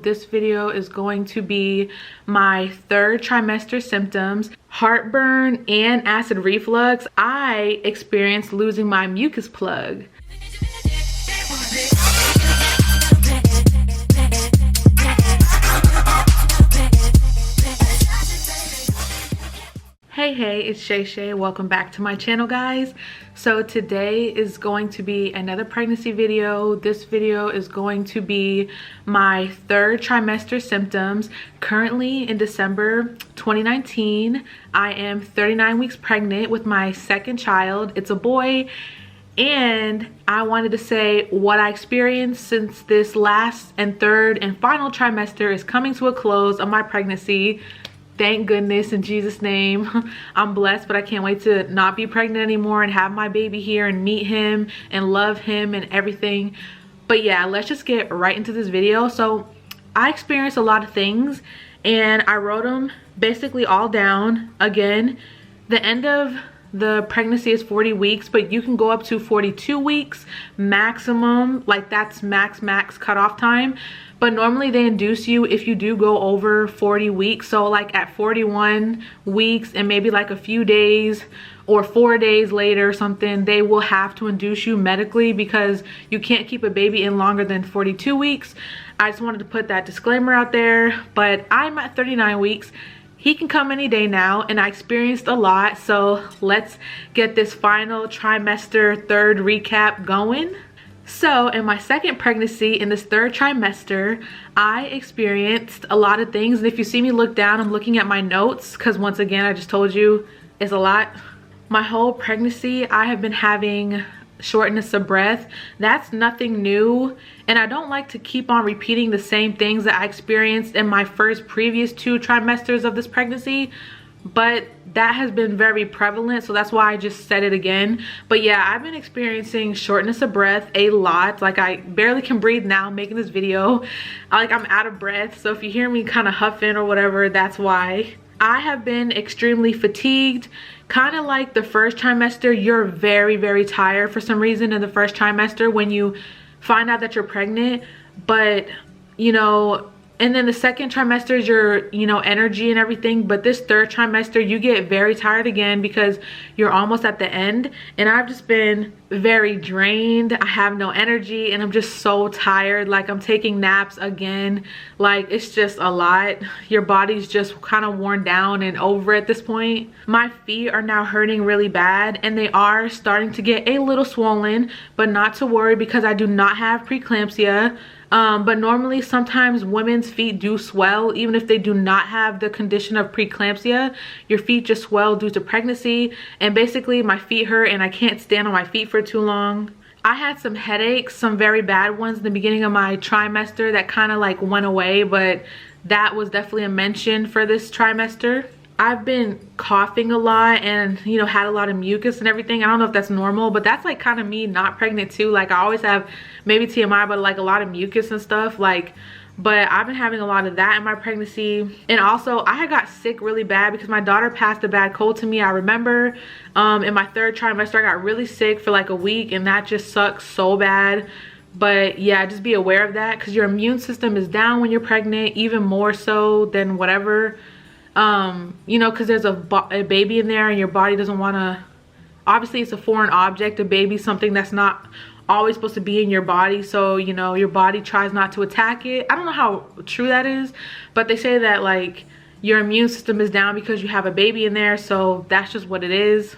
This video is going to be my third trimester symptoms, heartburn and acid reflux. I experienced losing my mucus plug. Hey, it's Shay. Welcome back to my channel, guys. So today is going to be another pregnancy video. This video is going to be my third trimester symptoms. Currently in December 2019, I am 39 weeks pregnant with my second child. It's a boy. And I wanted to say what I experienced since this last and third and final trimester is coming to a close of my pregnancy. Thank goodness, in Jesus' name. I'm blessed, but I can't wait to not be pregnant anymore and have my baby here and meet him and love him and everything. But yeah, let's just get right into this video. So I experienced a lot of things and I wrote them basically all down. Again, the end of the pregnancy is 40 weeks, but you can go up to 42 weeks maximum. Like that's max cutoff time. But normally they induce you if you do go over 40 weeks. So like at 41 weeks and maybe like a few days or 4 days later or something, they will have to induce you medically because you can't keep a baby in longer than 42 weeks. I just wanted to put that disclaimer out there, but I'm at 39 weeks. He can come any day now, and I experienced a lot. So let's get this final trimester third recap going. So in my second pregnancy, in this third trimester, I experienced a lot of things. And if you see me look down, I'm looking at my notes because once again, I just told you it's a lot. My whole pregnancy, I have been having shortness of breath. That's nothing new. And I don't like to keep on repeating the same things that I experienced in my previous 2 trimesters of this pregnancy. But that has been very prevalent, so that's why I just said it again. But yeah, I've been experiencing shortness of breath a lot. Like I barely can breathe now making this video. I'm out of breath, so if you hear me kind of huffing or whatever, that's why. I have been extremely fatigued. Kind of like the first trimester, you're very tired for some reason in the first trimester when you find out that you're pregnant. But you know, and then the second trimester is your, energy and everything. But this third trimester, you get very tired again because you're almost at the end. And I've just been very drained. I have no energy and I'm just so tired. Like I'm taking naps again. Like it's just a lot. Your body's just kind of worn down and over at this point. My feet are now hurting really bad and they are starting to get a little swollen, but not to worry because I do not have preeclampsia. But normally sometimes women's feet do swell even if they do not have the condition of preeclampsia. Your feet just swell due to pregnancy, and basically my feet hurt and I can't stand on my feet for too long. I had some headaches, some very bad ones in the beginning of my trimester that kind of like went away, but that was definitely a mention for this trimester. I've been coughing a lot and had a lot of mucus and everything. I don't know if that's normal, but that's like kind of me not pregnant too. Like I always have maybe TMI, but like a lot of mucus and stuff. But I've been having a lot of that in my pregnancy. And also I had got sick really bad because my daughter passed a bad cold to me. I remember in my third trimester I got really sick for like a week, and that just sucks so bad. But yeah, just be aware of that because your immune system is down when you're pregnant, even more so than whatever. Because there's a baby in there and your body doesn't want to, obviously it's a foreign object. A baby's something that's not always supposed to be in your body, so your body tries not to attack it. I don't know how true that is, but they say that like your immune system is down because you have a baby in there, so that's just what it is.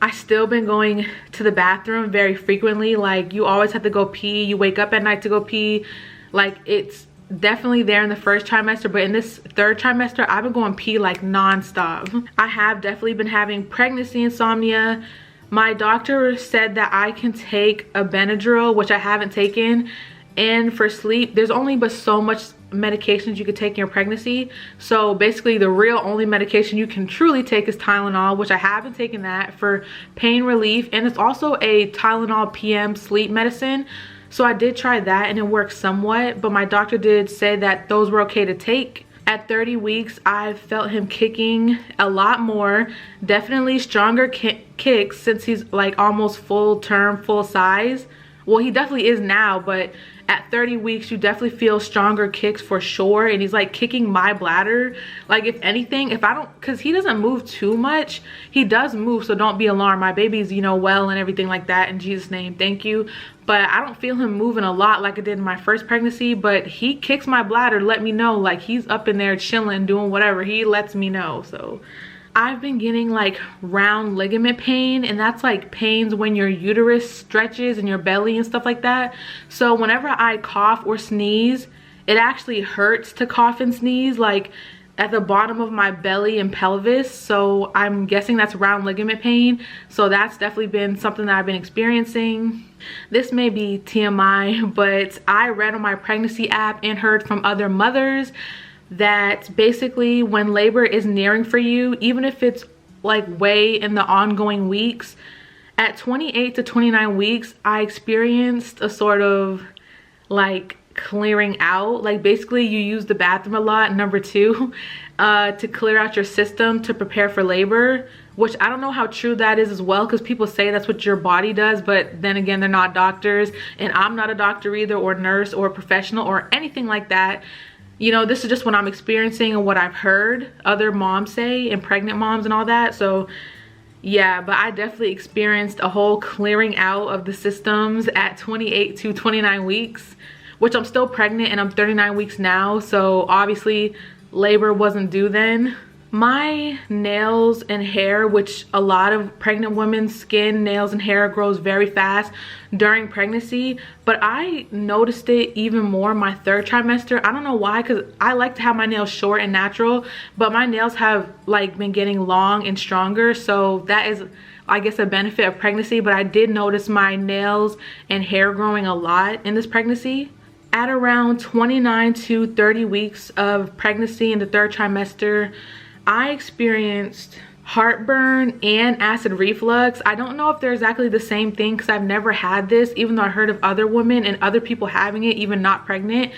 I still been going to the bathroom very frequently. Like you always have to go pee. You wake up at night to go pee. Like it's definitely there in the first trimester, but in this third trimester I've been going pee like non-stop. I have definitely been having pregnancy insomnia. My doctor said that I can take a Benadryl, which I haven't taken, and for sleep there's only but so much medications you could take in your pregnancy. So basically the real only medication you can truly take is Tylenol, which I haven't taken that for pain relief, and it's also a Tylenol PM sleep medicine. So I did try that and it worked somewhat, but my doctor did say that those were okay to take. At 30 weeks, I felt him kicking a lot more, definitely stronger kicks since he's like almost full term, full size. well, he definitely is now, but at 30 weeks you definitely feel stronger kicks for sure. And he's like kicking my bladder. Like if anything, if I don't, because he doesn't move too much, he does move, so don't be alarmed. My baby's, you know, well and everything like that, in Jesus' name, thank you. But I don't feel him moving a lot like I did in my first pregnancy, but he kicks my bladder to let me know, like he's up in there chilling, doing whatever. He lets me know. So I've been getting like round ligament pain, and that's like pains when your uterus stretches and your belly and stuff like that. So whenever I cough or sneeze, it actually hurts to cough and sneeze, like at the bottom of my belly and pelvis. So I'm guessing that's round ligament pain. So that's definitely been something that I've been experiencing. This may be TMI, but I read on my pregnancy app and heard from other mothers that basically when labor is nearing for you, even if it's like way in the ongoing weeks, at 28 to 29 weeks, I experienced a sort of like clearing out. Like basically you use the bathroom a lot, number 2, to clear out your system to prepare for labor, which I don't know how true that is as well, because people say that's what your body does, but then again, they're not doctors, and I'm not a doctor either, or nurse or professional or anything like that. You know, this is just what I'm experiencing and what I've heard other moms say, and pregnant moms and all that. So yeah, but I definitely experienced a whole clearing out of the systems at 28 to 29 weeks, which I'm still pregnant and I'm 39 weeks now. So obviously labor wasn't due then. My nails and hair, which a lot of pregnant women's skin, nails and hair grows very fast during pregnancy, but I noticed it even more my 3rd trimester. I don't know why, because I like to have my nails short and natural, but my nails have like been getting long and stronger. So that is, I guess, a benefit of pregnancy. But I did notice my nails and hair growing a lot in this pregnancy. At around 29 to 30 weeks of pregnancy in the 3rd trimester, I experienced heartburn and acid reflux. I don't know if they're exactly the same thing, because I've never had this, even though I heard of other women and other people having it, even not pregnant.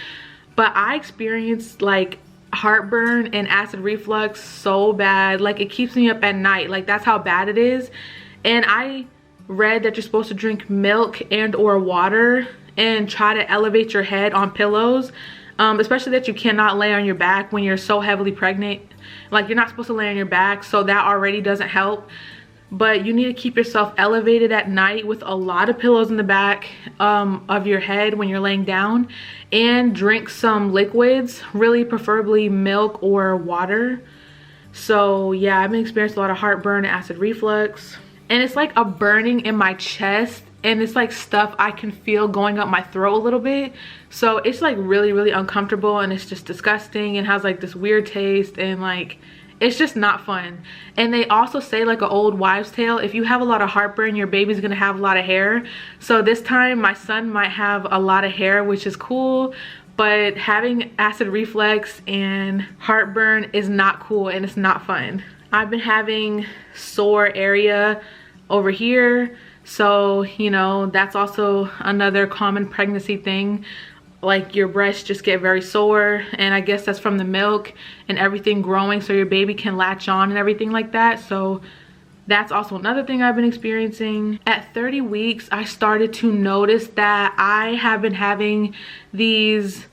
But I experienced like heartburn and acid reflux so bad, like it keeps me up at night. Like that's how bad it is. And I read that you're supposed to drink milk and or water and try to elevate your head on pillows, especially that you cannot lay on your back when you're so heavily pregnant. Like you're not supposed to lay on your back, so that already doesn't help. But you need to keep yourself elevated at night with a lot of pillows in the back of your head when you're laying down, and drink some liquids, really preferably milk or water. So yeah, I've been experiencing a lot of heartburn and acid reflux, and it's like a burning in my chest, and it's like stuff I can feel going up my throat a little bit. So it's like really uncomfortable, and it's just disgusting and has like this weird taste, and like it's just not fun. And they also say, like an old wives' tale, if you have a lot of heartburn, your baby's gonna have a lot of hair. So this time my son might have a lot of hair, which is cool, but having acid reflux and heartburn is not cool, and it's not fun. I've been having sore area over here. So, you know, that's also another common pregnancy thing. Like your breasts just get very sore, and I guess that's from the milk and everything growing, so your baby can latch on and everything like that. So that's also another thing I've been experiencing. At 30 weeks, I started to notice that I have been having these,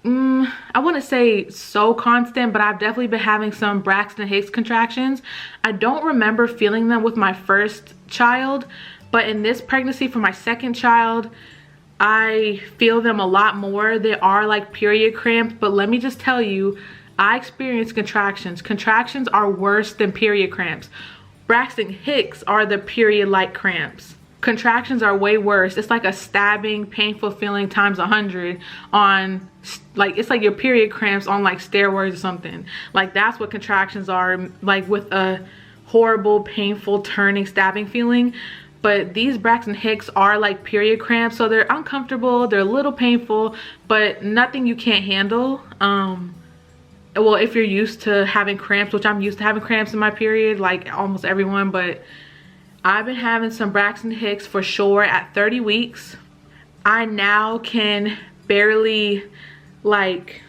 I wouldn't say so constant, but I've definitely been having some Braxton Hicks contractions. I don't remember feeling them with my first child, but in this pregnancy for my 2nd child, I feel them a lot more. They are like period cramps, but let me just tell you, I experienced contractions. Contractions are worse than period cramps. Braxton Hicks are the period-like cramps. Contractions are way worse. It's like a stabbing, painful feeling times 100 on, like, it's like your period cramps on like steroids or something. Like that's what contractions are, like with a horrible, painful, turning, stabbing feeling. But these Braxton Hicks are like period cramps, so they're uncomfortable, they're a little painful, but nothing you can't handle. Well, if you're used to having cramps, which I'm used to having cramps in my period, like almost everyone, but I've been having some Braxton Hicks for sure at 30 weeks. I now can barely, like,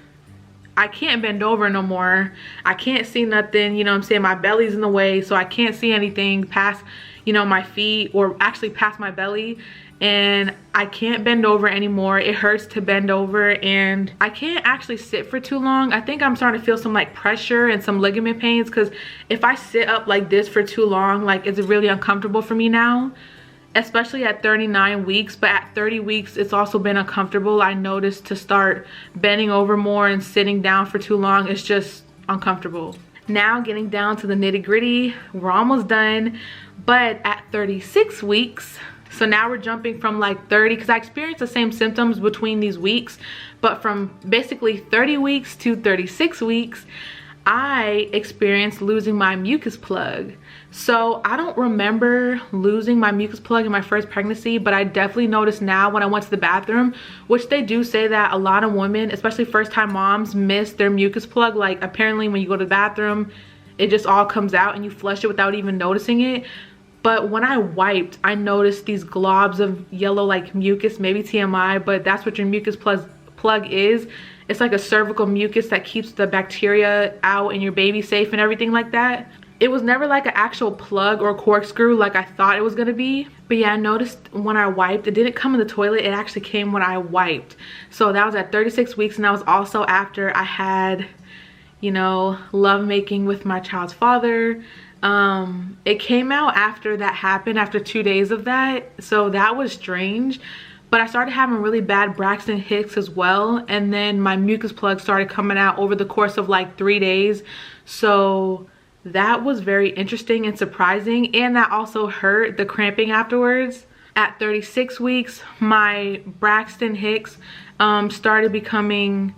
I can't bend over no more. I can't see nothing, you know what I'm saying? My belly's in the way, so I can't see anything past, you know, my feet, or actually past my belly. and I can't bend over anymore. It hurts to bend over, and I can't actually sit for too long. I think I'm starting to feel some like pressure and some ligament pains, because if I sit up like this for too long, like it's really uncomfortable for me now, especially at 39 weeks. But at 30 weeks, it's also been uncomfortable. I noticed to start bending over more and sitting down for too long, it's just uncomfortable. Now getting down to the nitty-gritty, we're almost done. But at 36 weeks, so now we're jumping from like 30, because I experienced the same symptoms between these weeks, but from basically 30 weeks to 36 weeks, I experienced losing my mucus plug. So I don't remember losing my mucus plug in my first pregnancy, but I definitely noticed now when I went to the bathroom, which they do say that a lot of women, especially first-time moms, miss their mucus plug. Like apparently when you go to the bathroom, it just all comes out and you flush it without even noticing it. But when I wiped, I noticed these globs of yellow like mucus, maybe TMI, but that's what your mucus plug is. It's like a cervical mucus that keeps the bacteria out and your baby safe and everything like that. It was never like an actual plug or corkscrew like I thought it was gonna be. But yeah, I noticed when I wiped, it didn't come in the toilet, it actually came when I wiped. So that was at 36 weeks, and that was also after I had, you know, lovemaking with my child's father. It came out after that happened, after 2 days of that, so that was strange. But I started having really bad Braxton Hicks as well, and then my mucus plug started coming out over the course of like 3 days. So that was very interesting and surprising, and that also hurt, the cramping afterwards. At 36 weeks, my Braxton Hicks started becoming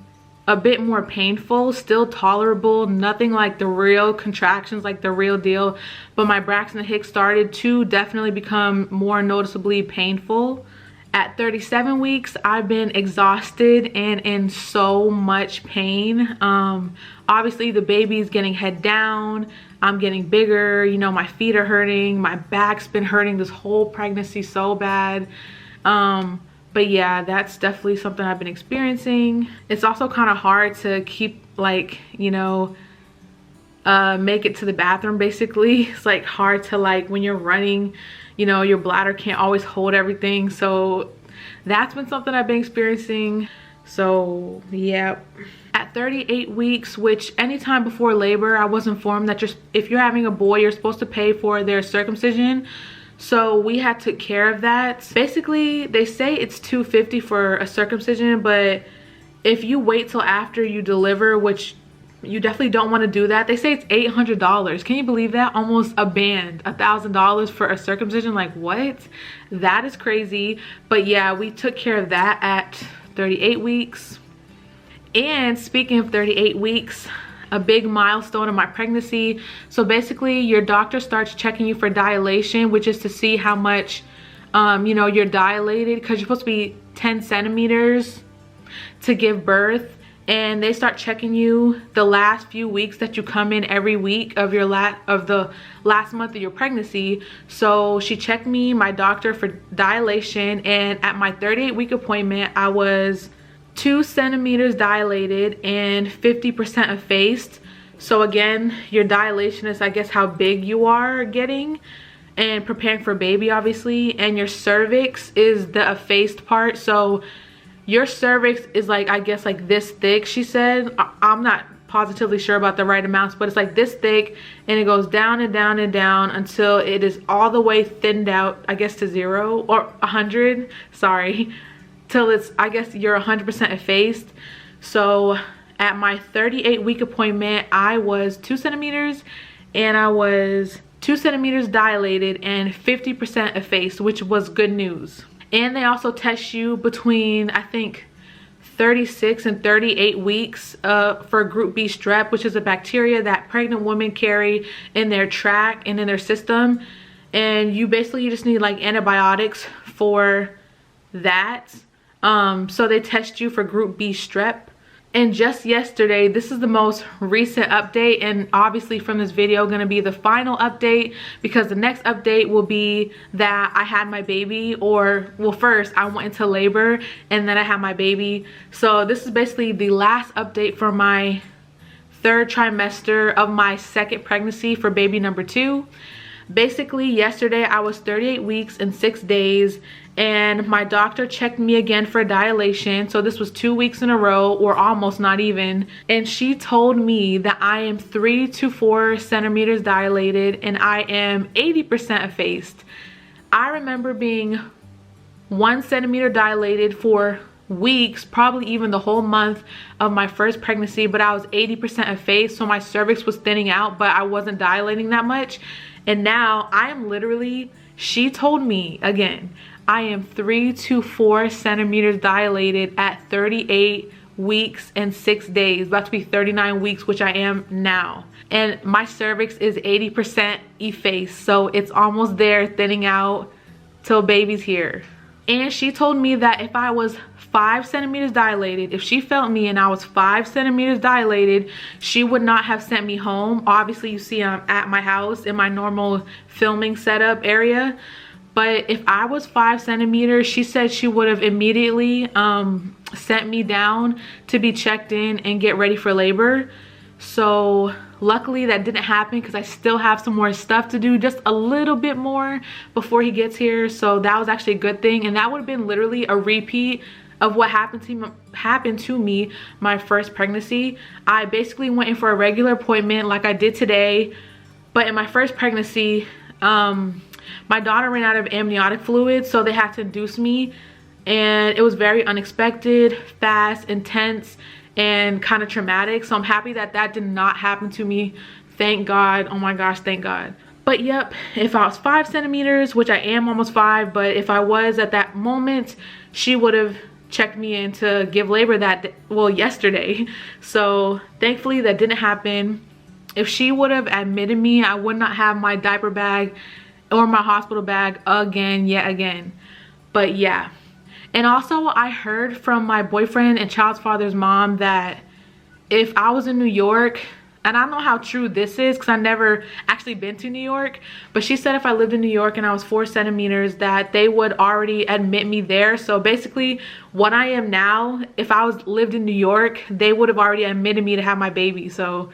a bit more painful, still tolerable, nothing like the real contractions, like the real deal, but my Braxton Hicks started to definitely become more noticeably painful. At 37 weeks, I've been exhausted and in so much pain. Obviously the baby's getting head down, I'm getting bigger, you know, my feet are hurting, my back's been hurting this whole pregnancy so bad. But yeah, that's definitely something I've been experiencing. It's also kind of hard to keep, like, you know, make it to the bathroom basically. It's like hard to, like, when you're running, you know, your bladder can't always hold everything. So that's been something I've been experiencing. So yeah. At 38 weeks, which anytime before labor, I was informed that if you're having a boy, you're supposed to pay for their circumcision. So we had took care of that. Basically, they say it's $250 for a circumcision, but if you wait till after you deliver, which you definitely don't want to do that, they say it's $800. Can you believe that? Almost a band, $1,000 for a circumcision. Like, what? That is crazy. But yeah, we took care of that at 38 weeks. And speaking of 38 weeks, a big milestone in my pregnancy. So basically your doctor starts checking you for dilation, which is to see how much you know, you're dilated, because you're supposed to be 10 centimeters to give birth. And they start checking you the last few weeks that you come in every week of your the last month of your pregnancy. So she checked me, my doctor, for dilation, and at my 38-week appointment I was 2 centimeters dilated and 50% effaced. So again, your dilation is, I guess, how big you are getting and preparing for baby, obviously. And your cervix is the effaced part. So your cervix is, like, I guess, like this thick, she said. I'm not positively sure about the right amounts, but it's like this thick, and it goes down and down and down until it is all the way thinned out, I guess, to 0 or 100, sorry, till it's, I guess, you're 100% effaced. So at my 38-week appointment, I was 2 centimeters, and I was 2 centimeters dilated and 50% effaced, which was good news. And they also test you between, I think, 36 and 38 weeks for group B strep, which is a bacteria that pregnant women carry in their tract and in their system. And you just need, like, antibiotics for that. So they test you for group B strep. And just yesterday, this is the most recent update, and obviously from this video going to be the final update, because the next update will be that I had my baby, or, well, first I went into labor and then I had my baby. So this is basically the last update for my 3rd trimester of my 2nd pregnancy for baby number 2. Basically, yesterday I was 38 weeks and 6 days, and my doctor checked me again for dilation. So this was 2 weeks in a row, or almost, not even. And she told me that I am 3 to 4 centimeters dilated and I am 80% effaced. I remember being 1 centimeter dilated for weeks, probably even the whole month of my first pregnancy, but I was 80% effaced, so my cervix was thinning out, but I wasn't dilating that much. And now I am literally, she told me again, I am 3 to 4 centimeters dilated at 38 weeks and 6 days, about to be 39 weeks, which I am now. And my cervix is 80% effaced, so it's almost there, thinning out till baby's here. And she told me that if I was 5 centimeters dilated, if she felt me and I was 5 centimeters dilated, she would not have sent me home. Obviously, you see I'm at my house in my normal filming setup area. But if I was 5 centimeters, she said she would have immediately sent me down to be checked in and get ready for labor. So luckily that didn't happen, because I still have some more stuff to do, just a little bit more before he gets here. So that was actually a good thing, and that would have been literally a repeat of what happened to me my first pregnancy. I basically went in for a regular appointment like I did today, but in my first pregnancy, my daughter ran out of amniotic fluid, so they had to induce me, and it was very unexpected, fast, intense, and kind of traumatic. So I'm happy that that did not happen to me. Thank God. Oh my gosh, thank God. But yep, if I was 5 centimeters, which I am almost 5, but if I was at that moment, she would have checked me in to give labor yesterday. So thankfully that didn't happen. If she would have admitted me, I would not have my diaper bag or my hospital bag yet again. But yeah. And also, I heard from my boyfriend and child's father's mom that if I was in New York, and I don't know how true this is because I've never actually been to New York, but she said if I lived in New York and I was 4 centimeters, that they would already admit me there. So basically, what I am now, if I lived in New York, they would have already admitted me to have my baby. So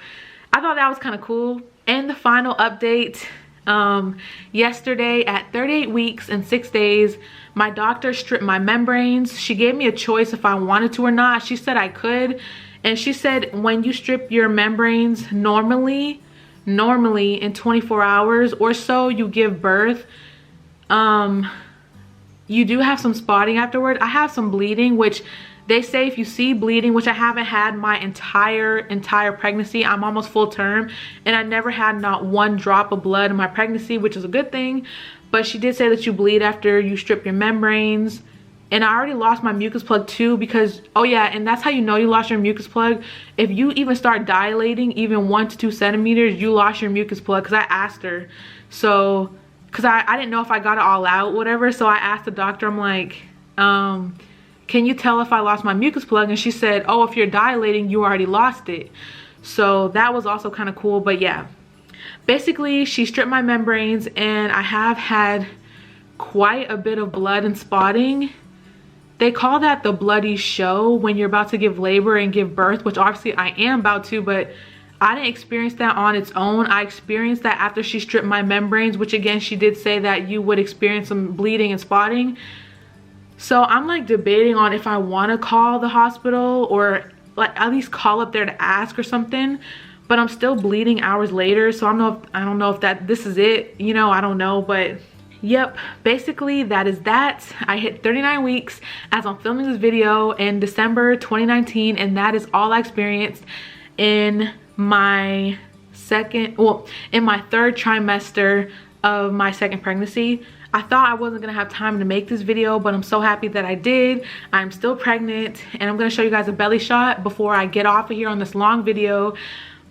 I thought that was kind of cool. And the final update, yesterday at 38 weeks and 6 days, my doctor stripped my membranes. She gave me a choice if I wanted to or not. She said I could, and she said when you strip your membranes, normally in 24 hours or so you give birth, you do have some spotting afterward. I have some bleeding, which they say if you see bleeding, which I haven't had my entire pregnancy, I'm almost full term, and I never had not 1 drop of blood in my pregnancy, which is a good thing. But she did say that you bleed after you strip your membranes. And I already lost my mucus plug too, because, oh yeah, and that's how you know you lost your mucus plug. If you even start dilating even 1 to 2 centimeters, you lost your mucus plug, because I asked her. So, because I didn't know if I got it all out, whatever. So I asked the doctor, I'm like, can you tell if I lost my mucus plug? And she said, oh, if you're dilating, you already lost it. So that was also kind of cool. But yeah, basically she stripped my membranes, and I have had quite a bit of blood and spotting. They call that the bloody show when you're about to give labor and give birth, which obviously I am about to, but I didn't experience that on its own. I experienced that after she stripped my membranes, which again, she did say that you would experience some bleeding and spotting. So I'm like debating on if I want to call the hospital or like at least call up there to ask or something. But I'm still bleeding hours later, so I don't know if this is it, you know, I don't know. But yep, basically that is that. I hit 39 weeks as I'm filming this video in December 2019, and that is all I experienced in my in my 3rd trimester of my 2nd pregnancy. I thought I wasn't gonna have time to make this video, but I'm so happy that I did. I'm still pregnant, and I'm gonna show you guys a belly shot before I get off of here on this long video.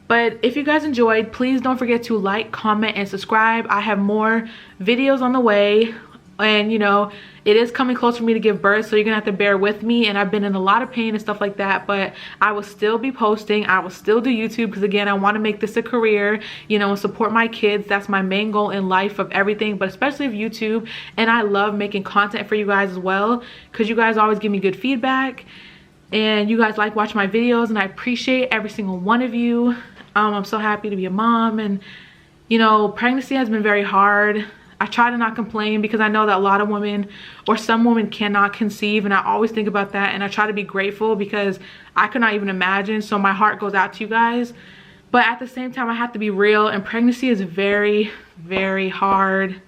But if you guys enjoyed, please don't forget to like, comment, and subscribe. I have more videos on the way, and you know, it is coming close for me to give birth, so you're gonna have to bear with me, and I've been in a lot of pain and stuff like that, but I will still be posting. I will still do YouTube, because again, I want to make this a career, you know, and support my kids. That's my main goal in life of everything, but especially of YouTube. And I love making content for you guys as well, because you guys always give me good feedback, and you guys like watching my videos, and I appreciate every single one of you. I'm so happy to be a mom, and You know, pregnancy has been very hard. I try to not complain because I know that a lot of women or some women cannot conceive, and I always think about that, and I try to be grateful because I could not even imagine. So my heart goes out to you guys. But at the same time, I have to be real, and pregnancy is very, very hard.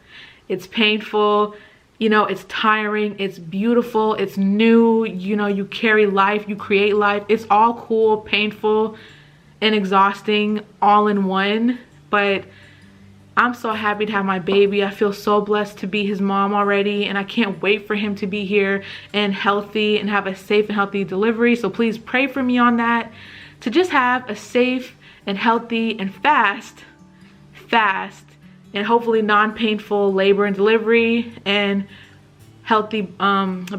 It's painful, you know, it's tiring, it's beautiful, it's new, you know, you carry life, you create life. It's all cool, painful, and exhausting all in one. But I'm so happy to have my baby. I feel so blessed to be his mom already, and I can't wait for him to be here and healthy and have a safe and healthy delivery. So please pray for me on that, to just have a safe and healthy and fast and hopefully non-painful labor and delivery and healthy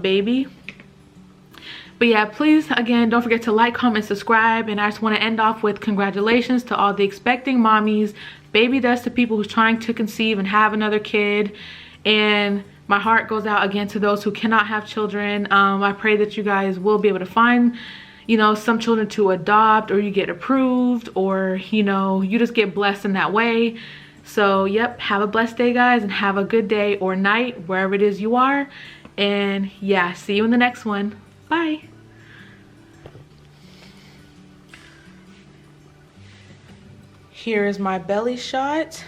baby. But yeah, please, again, don't forget to like, comment, subscribe. And I just want to end off with congratulations to all the expecting mommies, baby dust to people who's trying to conceive and have another kid. And my heart goes out again to those who cannot have children. I pray that you guys will be able to find, you know, some children to adopt, or you get approved, or, you know, you just get blessed in that way. So yep, have a blessed day, guys, and have a good day or night wherever it is you are. And yeah, see you in the next one. Bye. Here is my belly shot.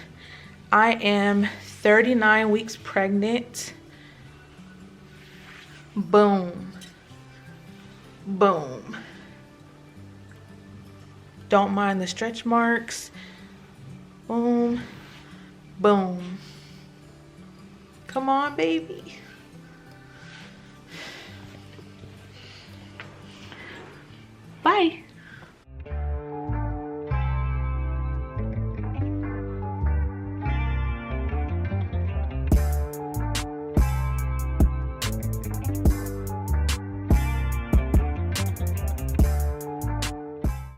I am 39 weeks pregnant. Boom. Boom. Don't mind the stretch marks. Boom. Boom. Come on, baby.